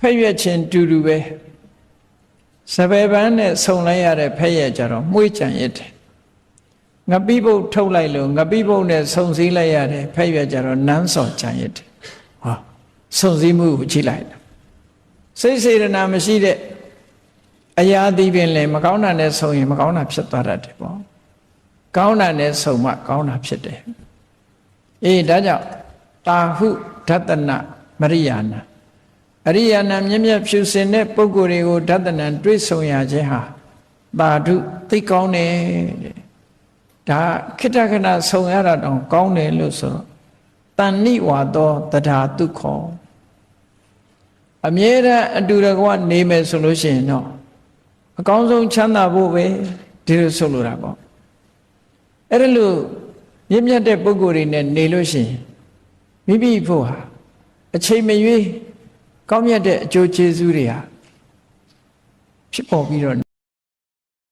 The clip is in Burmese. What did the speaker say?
က်ရွက်ချင်းတူတူပဲစပယ်ပန်းနဲ့ဆုံလိုက်ရတဲ့ဖက်ရွက်ကြတော့မှုကြံရစ်တယ်ငပိပုတ်ထုတ်လိုက်လို့ငပိပုတ်နဲ့ဆုံစည်းလိုက်ရတဲ့ဖက်ရွက်ကြတော့နန်းစော်ကြံရစ်တယ်ဟောဆုံစည်းမှုကိုကြည့်လိုက်စိတ်စေတနာမရှိတဲ့အရာသည်ပင်လည်းမကောင်းတာနဲ့ဆုံရင်မကောင်းတာဖြစ်သွားတတ်တယ်ပေါ့ကောင်းတာနဲ့ဆုံမှကောင်းတာဖြစ်တယ်အေးဒါကြောင့်တာဟုဒသနမရိယာဏအရိယာဏမြင့်မြတ်ဖြူစင်တဲ့ပုဂ္ဂိုလ်တွေကိုဒသနံတွေ့ဆုံရခြင်းဟာတာဓုသိကောင်းတယ်တဲ့ဒါခိတ္တခဏဆုံရတာတောင်ကောင်းတယ်လို့ဆိုတော့တဏ္ဏိဝါသောတထာတုခောအမြဲတမ်းအတူတကွနေမယ်ဆိုလို့ရှိရင်တော့အကောင်းဆုံးချမ်းသာဖို့ပဲဒီလိုဆိုလိုတာပေါ့အဲ့ဒါလို့မြင့်မြတ်တဲ့ပုဂ္ဂိုလ်တွေနဲ့နေလို့ရှိရင်မိမိဖို့ဟာအချိန်မရွေးကောင်းမြတ်တဲ့အကျိုးကျေးဇူးတွေဟာဖြစ်ပေါ်ပြီးတော့